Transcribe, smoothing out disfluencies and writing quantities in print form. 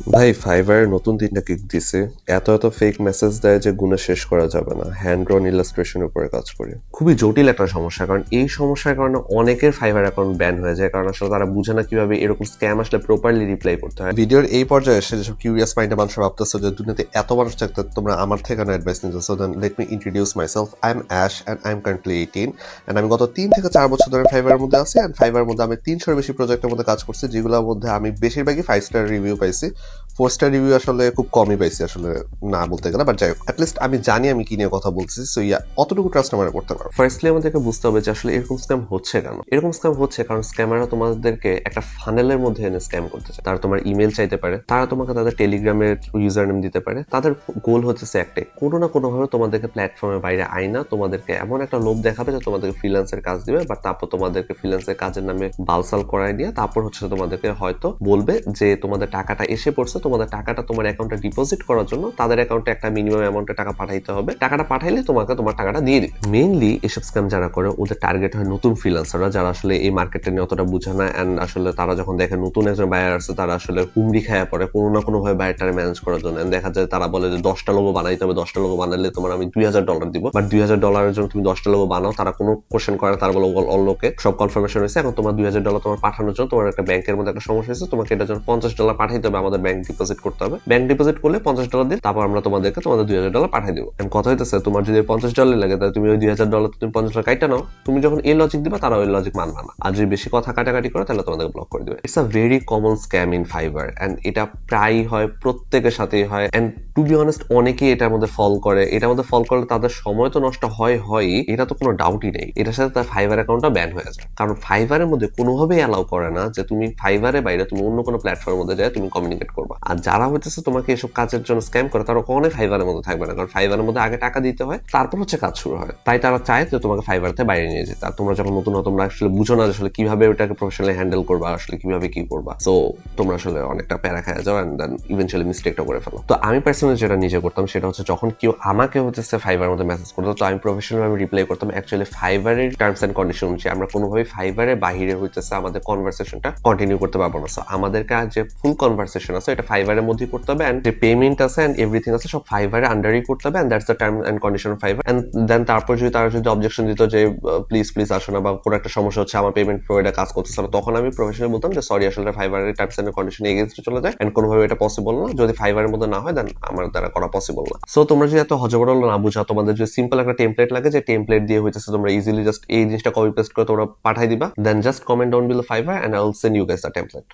ভাই ফাইবার নতুন 3টা কিক দিছে। এত ফেক মেসেজ দেয় যে গুণে শেষ করা যাবে না। হ্যান্ড ড্রন ইলাস্ট্রেশনের উপরে কাজ করে। খুবই জটিল একটা সমস্যা, কারণ এই সমস্যার কারণে অনেকের ফাইবার অ্যাকাউন্ট ব্যান হয়ে যায়, কারণ আসলে তারা বুঝে না কিভাবে এরকম স্ক্যাম আসলে প্রপারলি রিপ্লাই করতে হয়। ভিডিওর এই পর্যায়ে এসে যেসব কিউরিয়াস মাইন্ডে মানুষ ভাবতেছে যে দুনিয়াতে এত মানুষ থাকতে তোমরা আমার থেকে না অ্যাডভাইস নিতেছো, then let me introduce myself. I am Ash and I am currently 18 and আমি গত 3 থেকে 4 বছর ধরে ফাইবারের মধ্যে আছি। অ্যান্ড ফাইবারের মধ্যে আমি 300-এর বেশি প্রজেক্টের মধ্যে কাজ করছি, যেগুলোর মধ্যে আমি বেশিরভাগই 5 স্টার রিভিউ পাইছি। 4 স্টার রিভিউ আসলে খুব কমই পাইছি আসলে, না বলতে গেলে, বাট যাই হোক, অ্যাটলিস্ট আমি জানি আমি কি নিয়ে কথা বলছি। সো ইয়া, অতটুকু ট্রাস্ট আমরা করতে পারবো। ফার্স্টলি আমাদেরকে বুঝতে হবে যে আসলে এরকম স্ক্যাম হচ্ছে কেন। এরকম স্ক্যাম হচ্ছে কারণ স্ক্যামাররা তোমাদেরকে একটা ফানেলের মধ্যে এনে স্ক্যাম করতে চায়। তারা তোমার ইমেল চাইতে পারে, তারা তোমাকে তাদের টেলিগ্রামের ইউজার নেম দিতে পারে। তাদের গোল হচ্ছে একটাই, কোনো না কোনোভাবে তোমাদেরকে প্ল্যাটফর্মের বাইরে আইনা তোমাদেরকে এমন একটা লোভ দেখাবে যে তোমাদেরকে ফ্রিল্যান্সের কাজ দিবে, বা তারপর তোমাদেরকে ফ্রিল্যান্সের কাজের নামে বালসাল করায় নিয়ে তারপর হচ্ছে তোমাদেরকে হয়তো বলবে যে তোমাদের টাকাটা এসে পড়ছে, তোমাদের টাকাটা তোমার অ্যাকাউন্টে ডিপোজিট করার জন্য তাদের অ্যাকাউন্টে একটা মিনিমাম অ্যামাউন্টে টাকা পাঠাইতে হবে। টাকাটা পাঠাইলে তোমাকে তোমার টাকাটা দিয়ে দিবে। মেইনলি এসব স্ক্যাম যারা করে ওদের টার্গেট হয় নতুন ফ্রিল্যান্সাররা, যারা আসলে এই মার্কেটে নিয়ে অতটা বুঝে না। অ্যান্ড আসলে তারা যখন দেখে নতুন একজন বায়ার আছে, তারা আসলে হুমড়ি খায়া পড়ে কোনো না কোনো ভাবে বায়ারটারে ম্যানেজ করার জন্য। দেখা যায় তারা বলে যে 10টা লোগো বানাইতে হবে, 10টা লোগো বানালে তোমার আমি $2000 দিব, বাট $2000 জন্য তুমি 10টা লোগো বানাও, তারা কোনো কোশ্চেন করে, তারা বলে অল্লোকে সব কনফার্মেশন হয়েছে, এখন তোমার $2000 তোমার পাঠানোর জন্য তোমার একটা ব্যাংকের মধ্যে একটা সমস্যা হয়েছে, তোমাকে এটার জন্য $50 পাঠাইতে হবে, আমাদের ব্যাংক ডিপোজিট করতে হবে। ব্যাংক ডিপোজিট করলে $50 দিন, তারপর আমরা তোমাদেরকে তোমাদের $2000 পাঠিয়ে দেবো। কথা হইতেছে তোমার যদি $50 লাগে, তাহলে তুমি ওই $2000 তুমি $50 কাইটা নাও। তুমি যখন এই লজিক দিবা, তারা ওই লজিক মানবে না। আর যদি বেশি কথা কাটাকাটি করে, তাহলে তোমাদেরকে ব্লক করে দিবে। It's a very common scam in Fiverr, and এটা প্রায় হয়, প্রত্যেকের সাথেই হয়। এন্ড টু বি অনেস্ট, অনেকেই এটার মধ্যে ফল করে। এটার মধ্যে ফল করলে তাদের সময় তো নষ্ট হয়ই, এটা তো কোনো ডাউটই নেই। এটার সাথে তার ফাইবার অ্যাকাউন্টটা ব্যান হয়ে যায়, কারণ ফাইবারের মধ্যে কোনোভাবেই অ্যালাউ করে না যে তুমি ফাইবারের বাইরে তুমি অন্য কোনো প্ল্যাটফর্মের মধ্যে যায় তুমি কমিউনিকেট করবা। আর যারা হইতেছে তোমাকে এসব কাজের জন্য স্ক্যাম করে, তারা কখনোই ফাইবারের মধ্যে থাকবে না, কারণ ফাইবারের মধ্যে আগে টাকা দিতে হয়, তারপর হচ্ছে কাজ শুরু হয়। তাই তারা চায় যে তোমাকে ফাইবারতে বাইরে নিয়ে যেতে। আর তোমরা যখন নতুন তোমরা আসলে বুঝো না আসলে কিভাবে ওটাকে প্রফেশনালি হ্যান্ডেল করবা, আসলে কিভাবে কি করবা। সো তোমরা আসলে অনেকটা প্যারা খায় যাও, এন্ড দেন ইভেনচুয়ালি মিস্টেকটা করে ফেলো। তো আমি পার্সোনালি যেটা নিজে করতাম সেটা হচ্ছে, যখন কেউ আমাকে হচ্ছে ফাইবারের মধ্যে মেসেজ করতো, তো আমি প্রফেশনাল আমি রিপ্লাই করতাম অ্যাকচুয়ালি ফাইবারের টার্মস এন্ড কন্ডিশন অনুযায়ী। আমরা কোনোভাবেই ফাইবারের বাহিরে হইতেছে আমাদের কনভারসেশনটা কন্টিনিউ করতে পারবো না। সো আমাদেরকে যে ফুল কনভারসেশন আছে এটা ফাইবারের মধ্যেই করতে হবে, এন্ড যে পেমেন্ট আছে এন্ড এভরিথিং আছে সব ফাইবারের আন্ডারই করতে হবে, and that's the term and condition of Fiverr. And then তারপর যদি তারা যদি অবজেকশন দিত যে প্লিজ আসো না, বা কোনো একটা সমস্যা হচ্ছে, আমার পেমেন্ট প্রোভাইডার কাজ করতেছে না, তখন আমি প্রফেশনালি বলতাম যে সরি, আসলে ফাইবারের টার্মস এন্ড কন্ডিশন এগেইনস্টে চলে যায়, এন্ড কোনোভাবে এটা পসিবল না। যদি ফাইবারের মধ্যে না হয়, দেন আমার দ্বারা করা পসিবল না। সো তোমরা যদি এত হজবরল না বুঝা, তোমাদের যদি সিম্পল একটা টেমপ্লেট লাগে, যে টেমপ্লেট দিয়ে হইতেছে তোমরা ইজিলি জাস্ট এই জিনিসটা কপি পেস্ট করে তোমরা পাঠাই দিবা, then just comment down below fibre and I will send you guys the template.